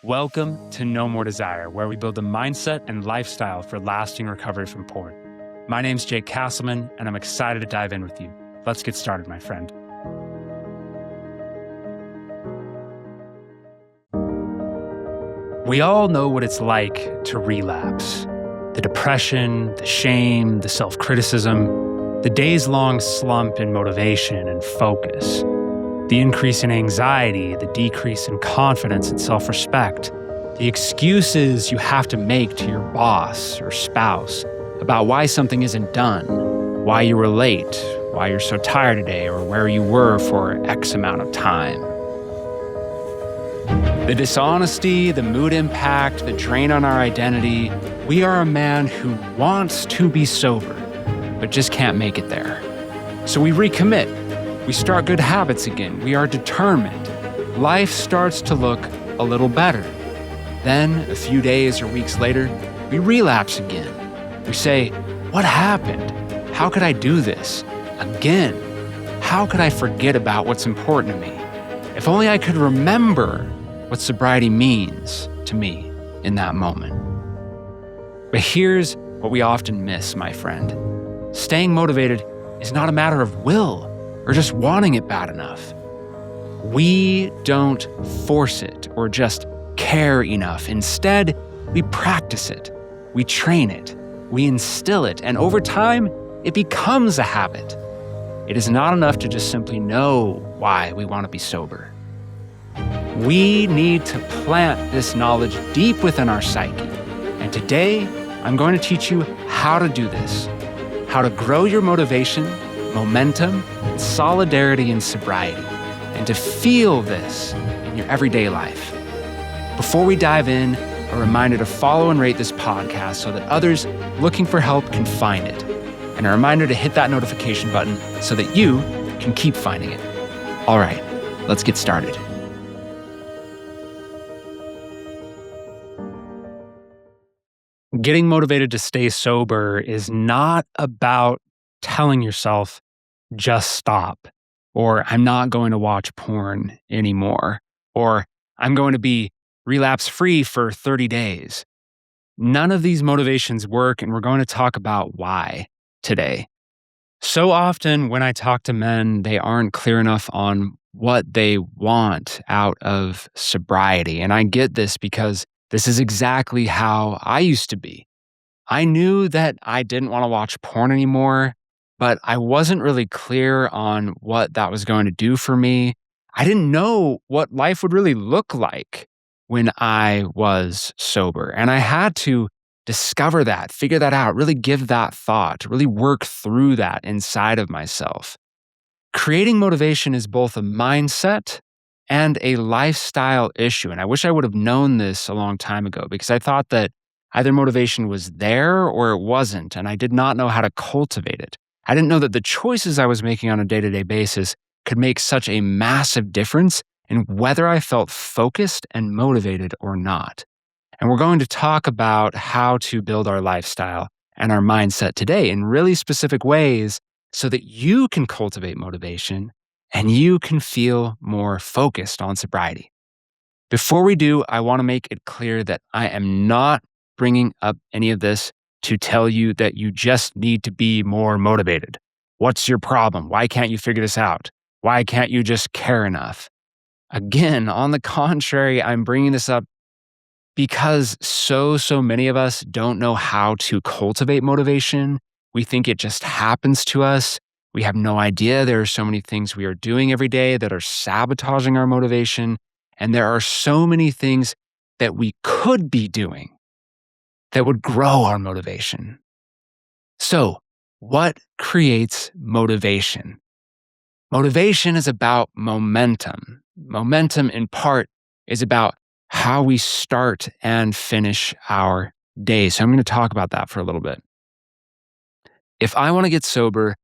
Welcome to No More Desire, where we build a mindset and lifestyle for lasting recovery from porn. My name's Jake Castleman, and I'm excited to dive in with you. Let's get started, my friend. We all know what it's like to relapse. The depression, the shame, the self-criticism, the days-long slump in motivation and focus, the increase in anxiety, the decrease in confidence and self-respect, the excuses you have to make to your boss or spouse about why something isn't done, why you were late, why you're so tired today, or where you were for X amount of time. The dishonesty, the mood impact, the drain on our identity. We are a man who wants to be sober, but just can't make it there. So we recommit. We start good habits again. We are determined. Life starts to look a little better. Then, a few days or weeks later, we relapse again. We say, what happened? How could I do this? Again? How could I forget about what's important to me? If only I could remember what sobriety means to me in that moment. But here's what we often miss, my friend. Staying motivated is not a matter of will or just wanting it bad enough. We don't force it or just care enough. Instead, we practice it, we train it, we instill it, and over time, it becomes a habit. It is not enough to just simply know why we want to be sober. We need to plant this knowledge deep within our psyche. And today, I'm going to teach you how to do this, how to grow your motivation, momentum, and solidarity in sobriety, and to feel this in your everyday life. Before we dive in, a reminder to follow and rate this podcast so that others looking for help can find it, and a reminder to hit that notification button so that you can keep finding it. All right, let's get started. Getting motivated to stay sober is not about telling yourself, just stop, or I'm not going to watch porn anymore, or I'm going to be relapse-free for 30 days. None of these motivations work, and we're going to talk about why today. So often when I talk to men, they aren't clear enough on what they want out of sobriety, and I get this because this is exactly how I used to be. I knew that I didn't want to watch porn anymore, but I wasn't really clear on what that was going to do for me. I didn't know what life would really look like when I was sober. And I had to discover that, figure that out, really give that thought, really work through that inside of myself. Creating motivation is both a mindset and a lifestyle issue. And I wish I would have known this a long time ago because I thought that either motivation was there or it wasn't, and I did not know how to cultivate it. I didn't know that the choices I was making on a day-to-day basis could make such a massive difference in whether I felt focused and motivated or not. And we're going to talk about how to build our lifestyle and our mindset today in really specific ways so that you can cultivate motivation and you can feel more focused on sobriety. Before we do, I want to make it clear that I am not bringing up any of this to tell you that you just need to be more motivated. What's your problem? Why can't you figure this out? Why can't you just care enough? Again, on the contrary, I'm bringing this up because so many of us don't know how to cultivate motivation. We think it just happens to us. We have no idea there are so many things we are doing every day that are sabotaging our motivation. And there are so many things that we could be doing that would grow our motivation. So, what creates motivation? Motivation is about momentum. Momentum, in part, is about how we start and finish our day. So I'm going to talk about that for a little bit. If I want to get sober,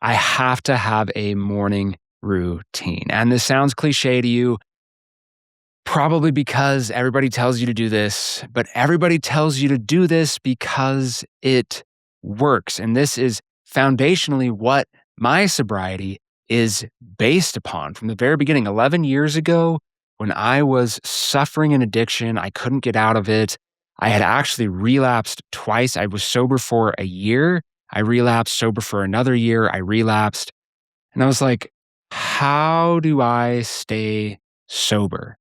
I have to have a morning routine. And this sounds cliche to you, probably because everybody tells you to do this, but everybody tells you to do this because it works. And this is foundationally what my sobriety is based upon. From the very beginning, 11 years ago, when I was suffering an addiction. I couldn't get out of it. I had actually relapsed twice. I was sober for a year. I relapsed, sober for another year. I relapsed. And I was like, how do I stay sober?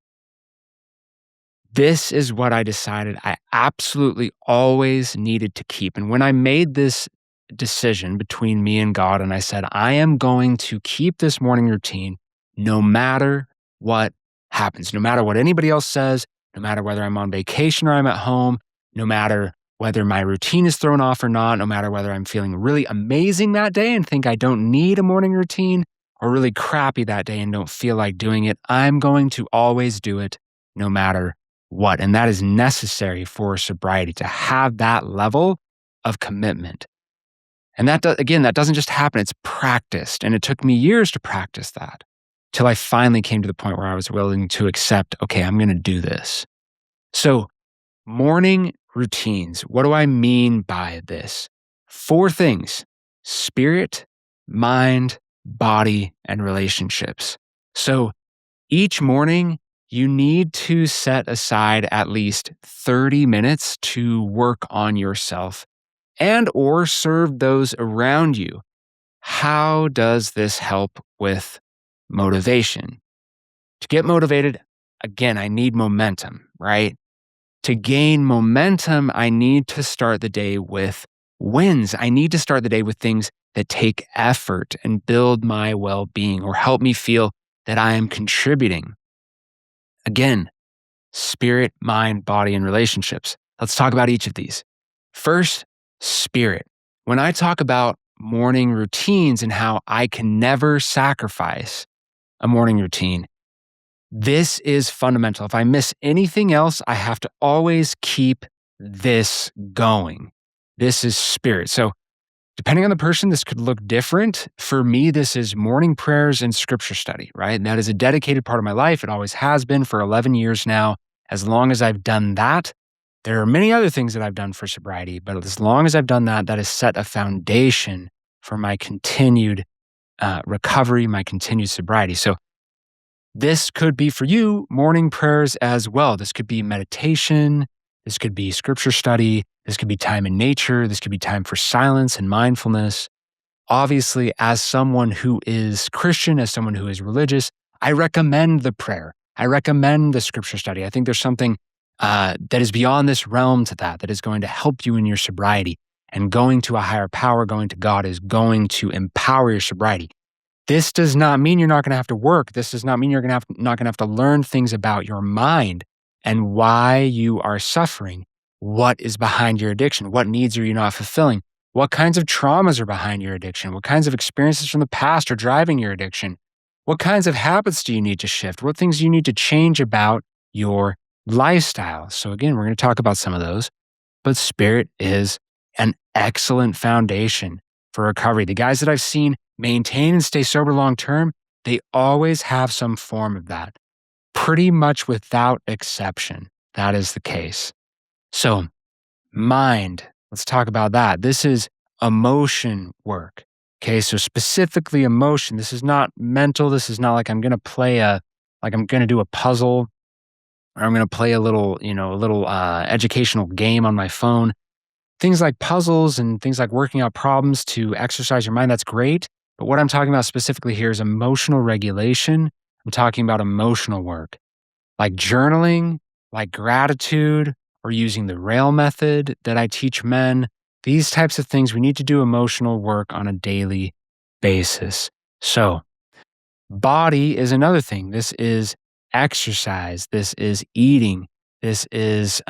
This is what I decided I absolutely always needed to keep. And when I made this decision between me and God, and I said, I am going to keep this morning routine no matter what happens, no matter what anybody else says, no matter whether I'm on vacation or I'm at home, no matter whether my routine is thrown off or not, no matter whether I'm feeling really amazing that day and think I don't need a morning routine, or really crappy that day and don't feel like doing it, I'm going to always do it no matter what. And that is necessary for sobriety, to have that level of commitment. And that, again, that doesn't just happen, it's practiced. And it took me years to practice that till I finally came to the point where I was willing to accept, okay, I'm going to do this. So, morning routines. What do I mean by this? 4 things: spirit, mind, body, and relationships. So, each morning, you need to set aside at least 30 minutes to work on yourself and or serve those around you. How does this help with motivation? To get motivated, again, I need momentum, right? To gain momentum, I need to start the day with wins. I need to start the day with things that take effort and build my well-being or help me feel that I am contributing. Again, spirit, mind, body, and relationships. Let's talk about each of these. First, spirit. When I talk about morning routines and how I can never sacrifice a morning routine, this is fundamental. If I miss anything else, I have to always keep this going. This is spirit. So, depending on the person, this could look different. For me, this is morning prayers and scripture study, right? And that is a dedicated part of my life. It always has been for 11 years now. As long as I've done that, there are many other things that I've done for sobriety, but as long as I've done that, that has set a foundation for my continued recovery, my continued sobriety. So, this could be for you morning prayers as well. This could be meditation. This could be scripture study. This could be time in nature. This could be time for silence and mindfulness. Obviously, as someone who is Christian, as someone who is religious, I recommend the prayer. I recommend the scripture study. I think there's something that is beyond this realm to that is going to help you in your sobriety. And going to a higher power, going to God, is going to empower your sobriety. This does not mean you're not going to have to work. This does not mean you're not going to have to learn things about your mind and why you are suffering. What is behind your addiction? What needs are you not fulfilling? What kinds of traumas are behind your addiction? What kinds of experiences from the past are driving your addiction? What kinds of habits do you need to shift? What things do you need to change about your lifestyle? So again, we're going to talk about some of those, but spirit is an excellent foundation for recovery. The guys that I've seen maintain and stay sober long-term, they always have some form of that. Pretty much without exception, that is the case. So, mind, let's talk about that. This is emotion work. Okay, so specifically emotion. This is not mental. This is not like I'm going to do a puzzle, or I'm going to play a little educational game on my phone. Things like puzzles and things like working out problems to exercise your mind, that's great. But what I'm talking about specifically here is emotional regulation. I'm talking about emotional work, like journaling, like gratitude, or using the RAIL method that I teach men. These types of things, we need to do emotional work on a daily basis. So, body is another thing. This is exercise. This is eating. This is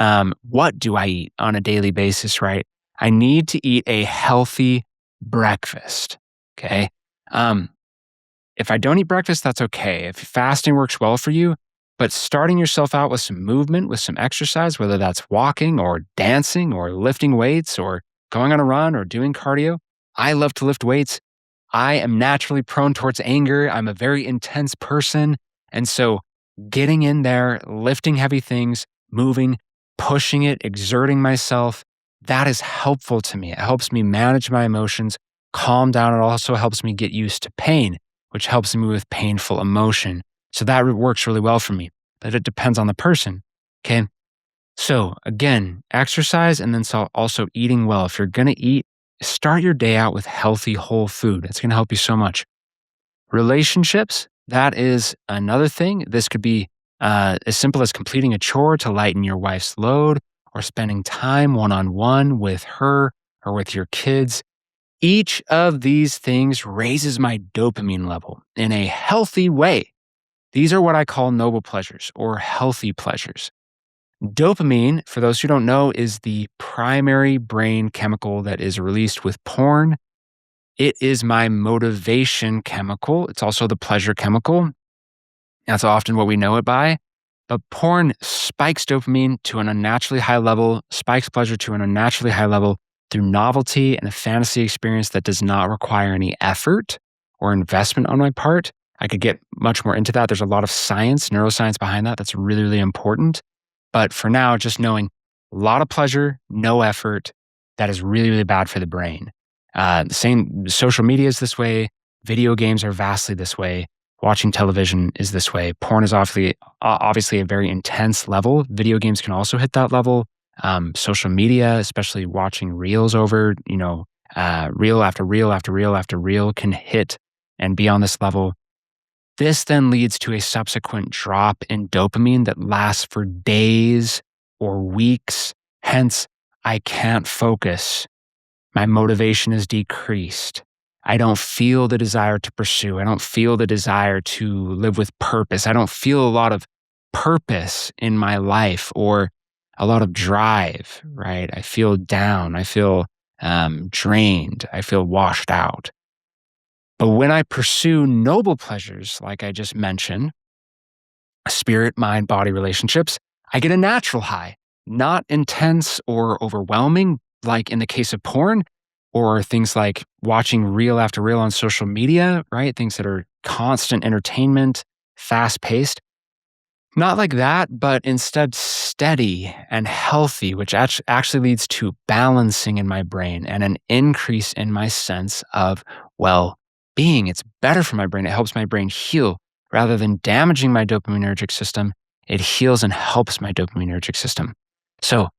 what do I eat on a daily basis, right? I need to eat a healthy breakfast, okay? If I don't eat breakfast, that's okay. If fasting works well for you, but starting yourself out with some movement, with some exercise, whether that's walking or dancing or lifting weights or going on a run or doing cardio. I love to lift weights. I am naturally prone towards anger. I'm a very intense person. And so getting in there, lifting heavy things, moving, pushing it, exerting myself, that is helpful to me. It helps me manage my emotions, calm down. It also helps me get used to pain, which helps me with painful emotion. So that works really well for me. but it depends on the person. Okay. So again, exercise and then also eating well. If you're going to eat, start your day out with healthy, whole food. It's going to help you so much. Relationships, that is another thing. This could be as simple as completing a chore to lighten your wife's load or spending time one on one with her or with your kids. Each of these things raises my dopamine level in a healthy way. These are what I call noble pleasures or healthy pleasures. Dopamine, for those who don't know, is the primary brain chemical that is released with porn. It is my motivation chemical. It's also the pleasure chemical. That's often what we know it by. But porn spikes dopamine to an unnaturally high level, spikes pleasure to an unnaturally high level through novelty and a fantasy experience that does not require any effort or investment on my part. I could get much more into that. There's a lot of science, neuroscience behind that. That's really, really important. But for now, just knowing a lot of pleasure, no effort, that is really, really bad for the brain. Same social media is this way. Video games are vastly this way. Watching television is this way. Porn is obviously a very intense level. Video games can also hit that level. Social media, especially watching reels over, reel after reel after reel after reel can hit and be on this level. This then leads to a subsequent drop in dopamine that lasts for days or weeks. Hence, I can't focus. My motivation is decreased. I don't feel the desire to pursue. I don't feel the desire to live with purpose. I don't feel a lot of purpose in my life or a lot of drive, right? I feel down. I feel drained. I feel washed out. But when I pursue noble pleasures, like I just mentioned, spirit, mind, body relationships, I get a natural high, not intense or overwhelming, like in the case of porn, or things like watching reel after reel on social media, right? Things that are constant entertainment, fast paced. Not like that, but instead steady and healthy, which actually leads to balancing in my brain and an increase in my sense of well-being. It's better for my brain. It helps my brain heal rather than damaging my dopaminergic system. It heals and helps my dopaminergic system. So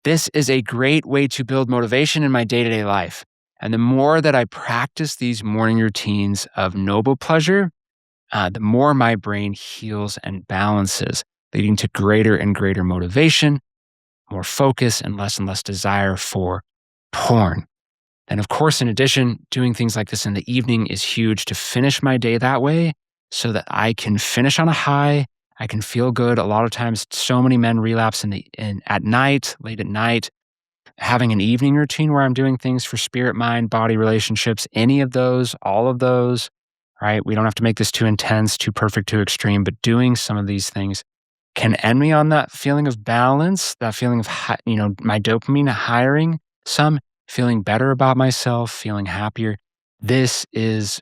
this is a great way to build motivation in my day-to-day life. And the more that I practice these morning routines of noble pleasure, the more my brain heals and balances, leading to greater and greater motivation, more focus, and less desire for porn. And of course, in addition, doing things like this in the evening is huge to finish my day that way so that I can finish on a high. I can feel good. A lot of times, so many men relapse at night, late at night. Having an evening routine where I'm doing things for spirit, mind, body relationships, any of those, all of those, right? We don't have to make this too intense, too perfect, too extreme, but doing some of these things can end me on that feeling of balance, that feeling of, my dopamine hiring some, feeling better about myself, feeling happier. This is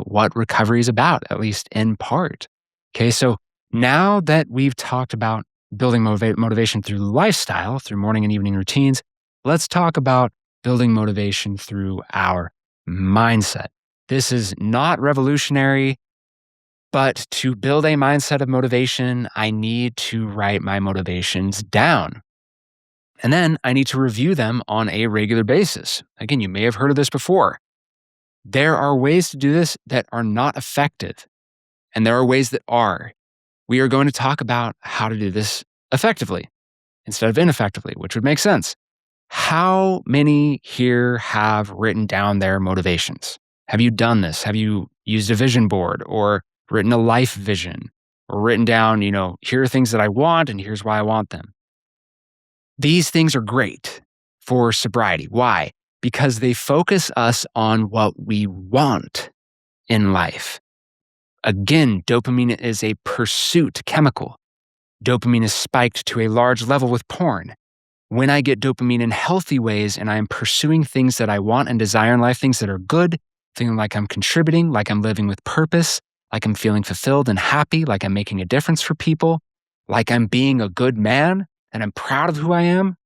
what recovery is about, at least in part. Okay, so now that we've talked about building motivation through lifestyle, through morning and evening routines, let's talk about building motivation through our mindset. This is not revolutionary, but to build a mindset of motivation, I need to write my motivations down. And then I need to review them on a regular basis. Again, you may have heard of this before. There are ways to do this that are not effective, and there are ways that are. We are going to talk about how to do this effectively instead of ineffectively, which would make sense. How many here have written down their motivations? Have you done this? Have you used a vision board or written a life vision or written down, here are things that I want and here's why I want them? These things are great for sobriety. Why? Because they focus us on what we want in life. Again, dopamine is a pursuit chemical. Dopamine is spiked to a large level with porn. When I get dopamine in healthy ways and I am pursuing things that I want and desire in life, things that are good, feeling like I'm contributing, like I'm living with purpose, like I'm feeling fulfilled and happy, like I'm making a difference for people, like I'm being a good man and I'm proud of who I am,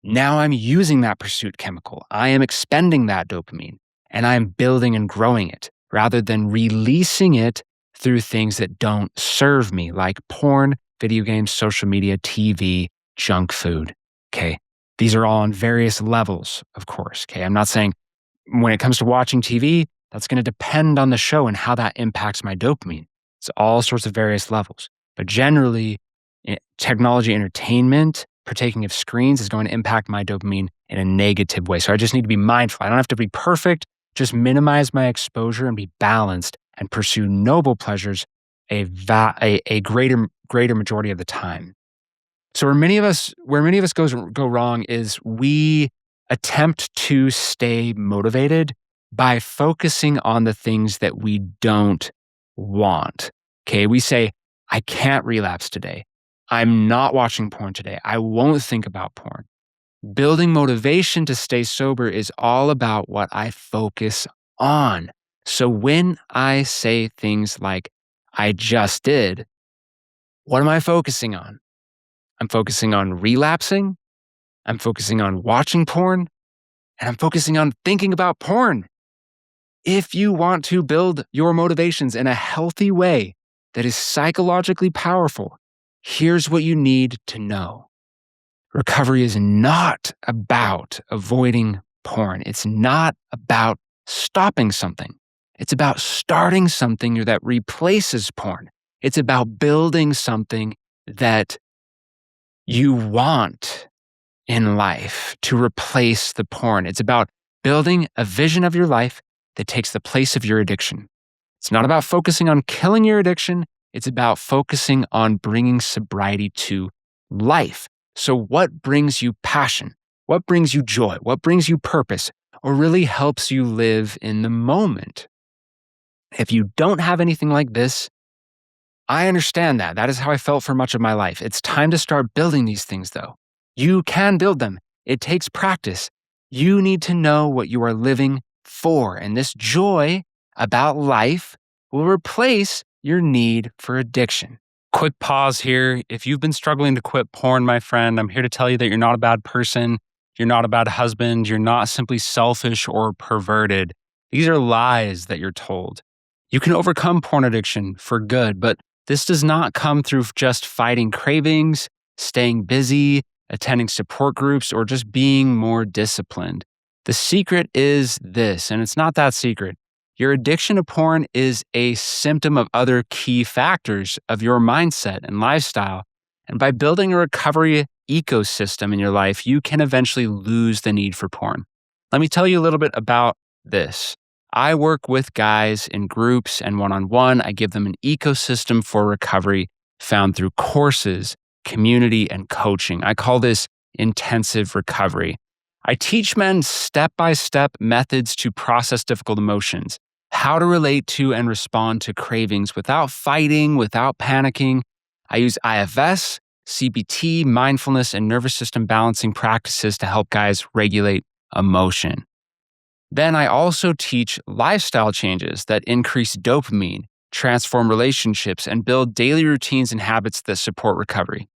now I'm using that pursuit chemical. I am expending that dopamine and I'm building and growing it rather than releasing it through things that don't serve me, like porn, video games, social media, TV, junk food. Okay. These are all on various levels, of course. Okay. I'm not saying when it comes to watching TV, that's going to depend on the show and how that impacts my dopamine. It's all sorts of various levels. But generally, technology entertainment, partaking of screens is going to impact my dopamine in a negative way. So I just need to be mindful. I don't have to be perfect, just minimize my exposure and be balanced and pursue noble pleasures a greater majority of the time. So where many of us go wrong is we attempt to stay motivated by focusing on the things that we don't want. Okay, we say, I can't relapse today. I'm not watching porn today. I won't think about porn. Building motivation to stay sober is all about what I focus on. So when I say things like, I just did, what am I focusing on? I'm focusing on relapsing. I'm focusing on watching porn. And I'm focusing on thinking about porn. If you want to build your motivations in a healthy way that is psychologically powerful, here's what you need to know. Recovery is not about avoiding porn. It's not about stopping something. It's about starting something that replaces porn. It's about building something that you want in life to replace the porn. It's about building a vision of your life that takes the place of your addiction. It's not about focusing on killing your addiction. It's about focusing on bringing sobriety to life. So what brings you passion? What brings you joy? What brings you purpose? Or really helps you live in the moment? If you don't have anything like this, I understand that. That is how I felt for much of my life. It's time to start building these things, though. You can build them. It takes practice. You need to know what you are living for. And this joy about life will replace your need for addiction. Quick pause here. If you've been struggling to quit porn, my friend, I'm here to tell you that you're not a bad person. You're not a bad husband. You're not simply selfish or perverted. These are lies that you're told. You can overcome porn addiction for good, but this does not come through just fighting cravings, staying busy, attending support groups, or just being more disciplined. The secret is this, and it's not that secret. Your addiction to porn is a symptom of other key factors of your mindset and lifestyle. And by building a recovery ecosystem in your life, you can eventually lose the need for porn. Let me tell you a little bit about this. I work with guys in groups and one-on-one. I give them an ecosystem for recovery found through courses, community, and coaching. I call this intensive recovery. I teach men step-by-step methods to process difficult emotions, how to relate to and respond to cravings without fighting, without panicking. I use IFS, CBT, mindfulness, and nervous system balancing practices to help guys regulate emotion. Then I also teach lifestyle changes that increase dopamine, transform relationships, and build daily routines and habits that support recovery.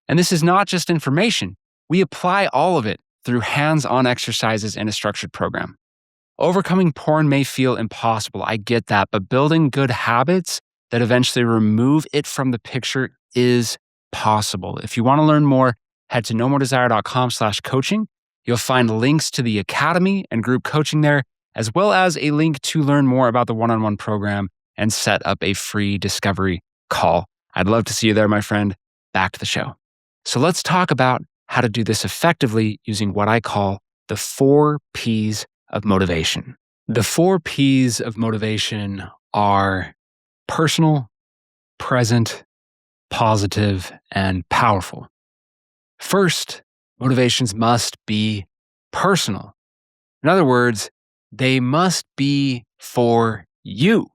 And this is not just information. We apply all of it through hands-on exercises and a structured program. Overcoming porn may feel impossible. I get that, but building good habits that eventually remove it from the picture is possible. If you want to learn more, head to nomordesire.com/coaching. You'll find links to the academy and group coaching there, as well as a link to learn more about the one-on-one program and set up a free discovery call. I'd love to see you there, my friend. Back to the show. So let's talk about how to do this effectively using what I call the 4 Ps of motivation. The 4 Ps of motivation are personal, present, positive, and powerful. First, motivations must be personal. In other words, they must be for you,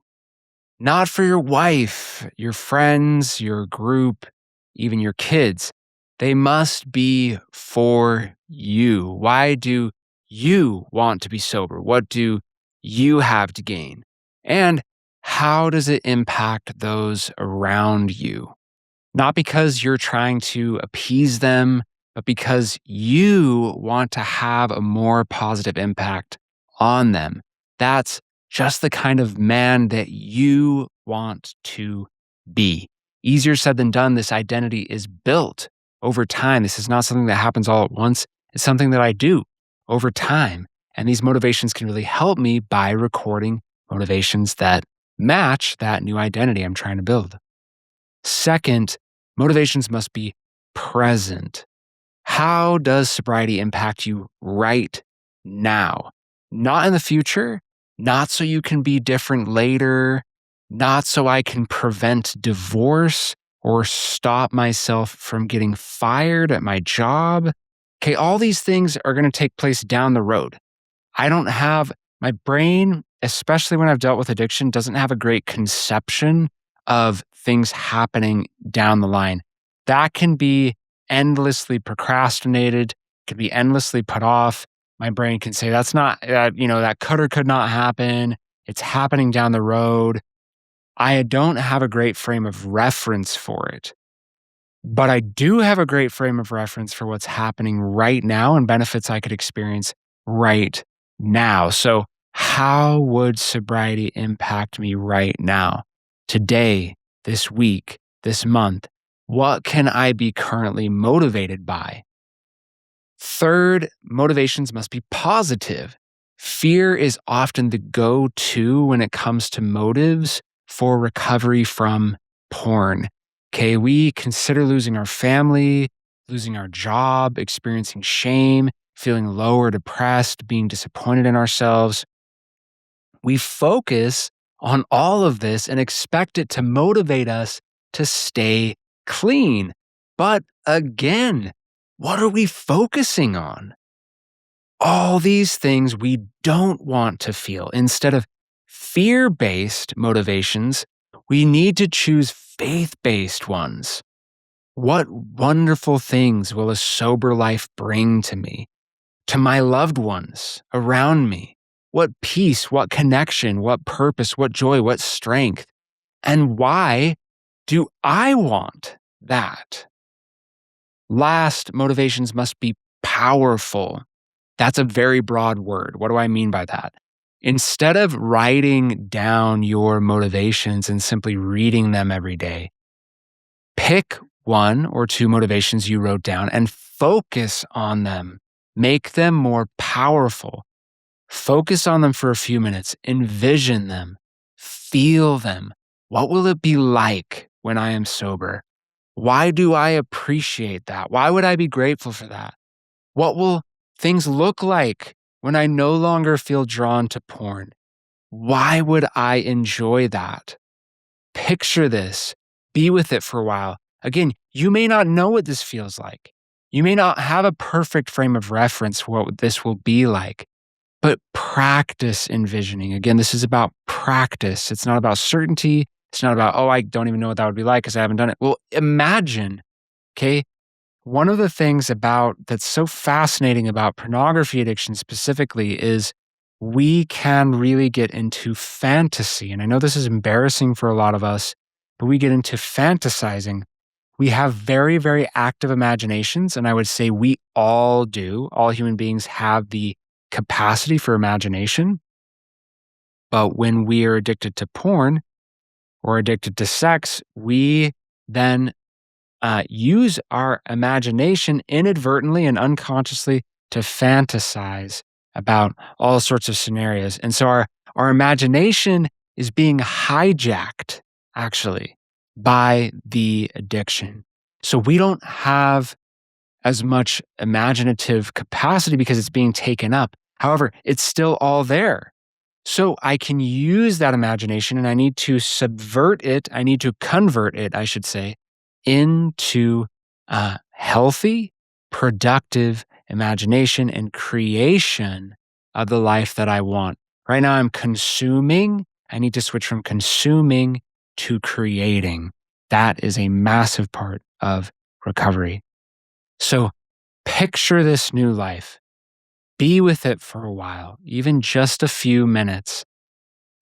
not for your wife, your friends, your group, even your kids. They must be for you. Why do you want to be sober? What do you have to gain? And how does it impact those around you? Not because you're trying to appease them, but because you want to have a more positive impact on them. That's just the kind of man that you want to be. Easier said than done. This identity is built over time. This is not something that happens all at once. It's something that I do over time. And these motivations can really help me by recording motivations that match that new identity I'm trying to build. Second, motivations must be present. How does sobriety impact you right now? Not in the future, not so you can be different later, not so I can prevent divorce or stop myself from getting fired at my job. Okay, all these things are going to take place down the road. I don't have, my brain, especially when I've dealt with addiction, doesn't have a great conception of things happening down the line. That can be endlessly procrastinated, can be endlessly put off. My brain can say, that's not, that could or could not happen. It's happening down the road. I don't have a great frame of reference for it. But I do have a great frame of reference for what's happening right now and benefits I could experience right now. So, how would sobriety impact me right now? Today, this week, this month? What can I be currently motivated by? Third, motivations must be positive. Fear is often the go-to when it comes to motives for recovery from porn. Okay, we consider losing our family, losing our job, experiencing shame, feeling low or depressed, being disappointed in ourselves. We focus on all of this and expect it to motivate us to stay clean. But again, what are we focusing on? All these things we don't want to feel. Instead of fear-based motivations, we need to choose faith-based ones. What wonderful things will a sober life bring to me, to my loved ones around me? What peace, what connection, what purpose, what joy, what strength? And why do I want that? Last, motivations must be powerful. That's a very broad word. What do I mean by that? Instead of writing down your motivations and simply reading them every day, pick one or two motivations you wrote down and focus on them. Make them more powerful. Focus on them for a few minutes. Envision them. Feel them. What will it be like when I am sober? Why do I appreciate that? Why would I be grateful for that? What will things look like when I no longer feel drawn to porn? Why would I enjoy that? Picture this. Be with it for a while. Again, you may not know what this feels like. You may not have a perfect frame of reference for what this will be like, but practice envisioning. Again, this is about practice. It's not about certainty. It's not about, I don't even know what that would be like because I haven't done it. Well, imagine, okay? One of the things that's so fascinating about pornography addiction specifically is we can really get into fantasy. And I know this is embarrassing for a lot of us, but we get into fantasizing. We have very, very active imaginations. And I would say we all do. All human beings have the capacity for imagination. But when we are addicted to porn or addicted to sex, we then use our imagination inadvertently and unconsciously to fantasize about all sorts of scenarios. And so our imagination is being hijacked, actually, by the addiction. So we don't have as much imaginative capacity because it's being taken up. However, it's still all there. So I can use that imagination and I need to subvert it. I need to convert it, I should say, into healthy, productive imagination and creation of the life that I want. Right now I'm consuming. I need to switch from consuming to creating. That is a massive part of recovery. So picture this new life. Be with it for a while, even just a few minutes.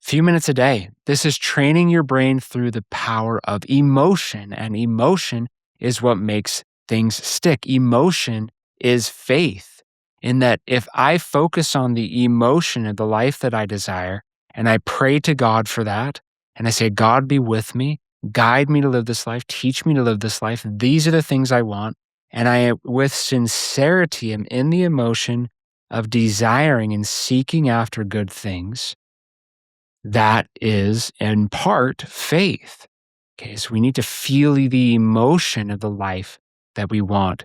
Few minutes a day. This is training your brain through the power of emotion, and emotion is what makes things stick. Emotion is faith, in that if I focus on the emotion of the life that I desire, and I pray to God for that, and I say, God, be with me, Guide me to live this life. Teach me to live this life. These are the things I want. And I, with sincerity, am in the emotion of desiring and seeking after good things. That is, in part, faith. Okay, so we need to feel the emotion of the life that we want.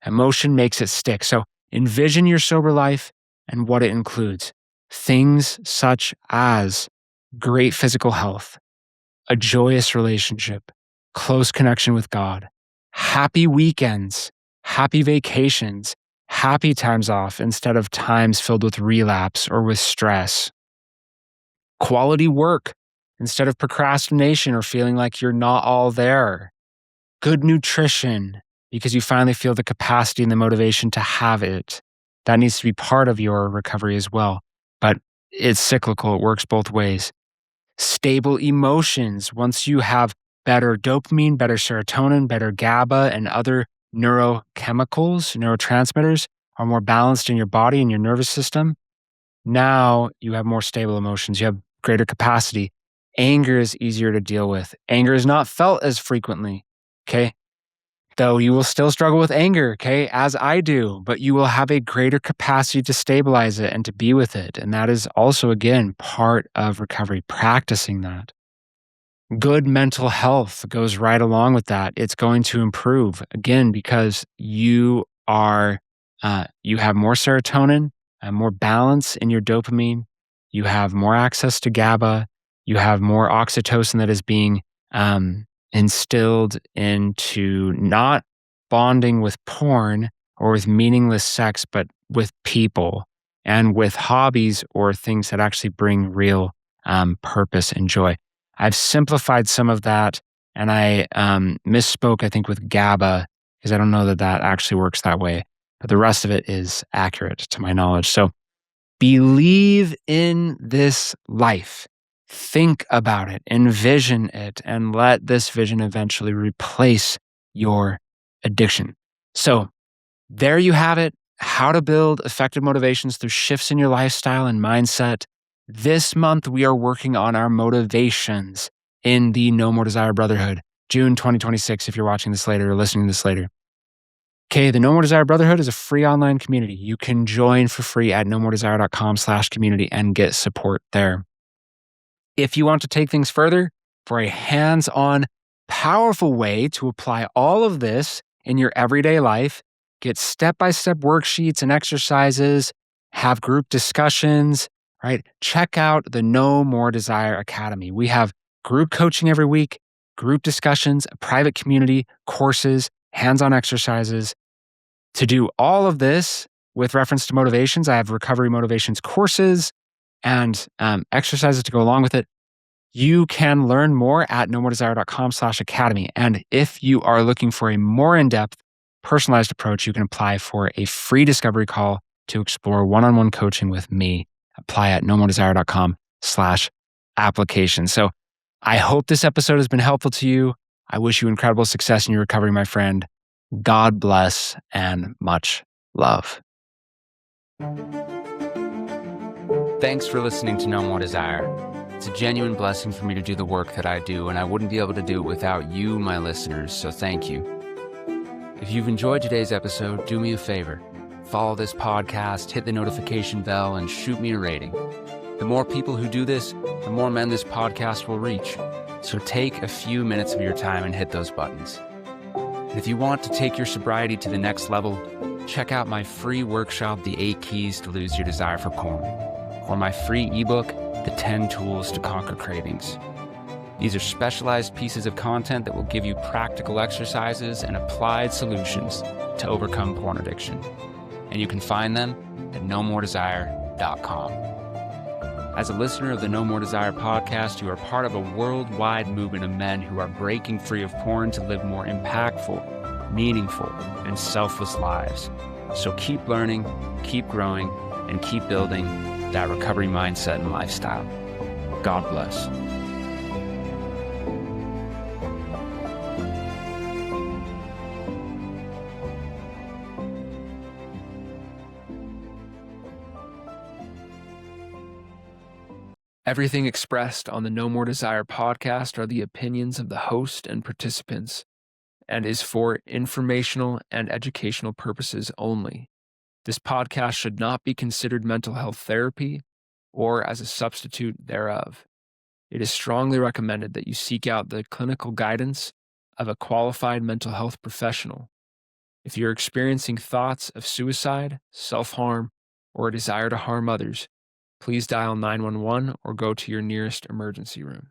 Emotion makes it stick. So envision your sober life and what it includes. Things such as great physical health, a joyous relationship, close connection with God, happy weekends, happy vacations, happy times off instead of times filled with relapse or with stress, quality work instead of procrastination or feeling like you're not all there, good nutrition because you finally feel the capacity and the motivation to have it. That needs to be part of your recovery as well. But it's cyclical, it works both ways. Stable emotions. Once you have better dopamine, better serotonin, better GABA, and other neurochemicals, neurotransmitters are more balanced in your body and your nervous system, now you have more stable emotions. You have greater capacity. Anger is easier to deal with. Anger is not felt as frequently, okay? Though you will still struggle with anger, okay, as I do, but you will have a greater capacity to stabilize it and to be with it. And that is also, again, part of recovery, practicing that. Good mental health goes right along with that. It's going to improve, again, because you have more serotonin and more balance in your dopamine. You have more access to GABA. You have more oxytocin that is being instilled into not bonding with porn or with meaningless sex, but with people and with hobbies or things that actually bring real purpose and joy. I've simplified some of that and I misspoke, I think, with GABA because I don't know that that actually works that way. But the rest of it is accurate to my knowledge. So believe in this life. Think about it, envision it, and let this vision eventually replace your addiction. So, there you have it, how to build effective motivations through shifts in your lifestyle and mindset. This month, we are working on our motivations in the No More Desire Brotherhood, June 2026, if you're watching this later or listening to this later. Okay, the No More Desire Brotherhood is a free online community. You can join for free at nomoredesire.com/community and get support there. If you want to take things further for a hands-on, powerful way to apply all of this in your everyday life, get step-by-step worksheets and exercises, have group discussions, right? Check out the No More Desire Academy. We have group coaching every week, group discussions, a private community, courses, hands-on exercises. To do all of this with reference to motivations, I have recovery motivations courses and exercises to go along with it. You can learn more at nomoredesire.com/academy. And if you are looking for a more in-depth, personalized approach, you can apply for a free discovery call to explore one-on-one coaching with me. Apply at nomoredesire.com/application. So I hope this episode has been helpful to you. I wish you incredible success in your recovery, my friend. God bless and much love. Thanks for listening to No More Desire. It's a genuine blessing for me to do the work that I do, and I wouldn't be able to do it without you, my listeners, so thank you. If you've enjoyed today's episode, do me a favor. Follow this podcast, hit the notification bell, and shoot me a rating. The more people who do this, the more men this podcast will reach. So take a few minutes of your time and hit those buttons. And if you want to take your sobriety to the next level, check out my free workshop, The 8 Keys to Lose Your Desire for Porn, or my free ebook, The 10 Tools to Conquer Cravings. These are specialized pieces of content that will give you practical exercises and applied solutions to overcome porn addiction. And you can find them at nomoredesire.com. As a listener of the No More Desire podcast, you are part of a worldwide movement of men who are breaking free of porn to live more impactful, meaningful, and selfless lives. So keep learning, keep growing, and keep building that recovery mindset and lifestyle. God bless. Everything expressed on the No More Desire podcast are the opinions of the host and participants and is for informational and educational purposes only. This podcast should not be considered mental health therapy or as a substitute thereof. It is strongly recommended that you seek out the clinical guidance of a qualified mental health professional. If you're experiencing thoughts of suicide, self-harm, or a desire to harm others, please dial 911 or go to your nearest emergency room.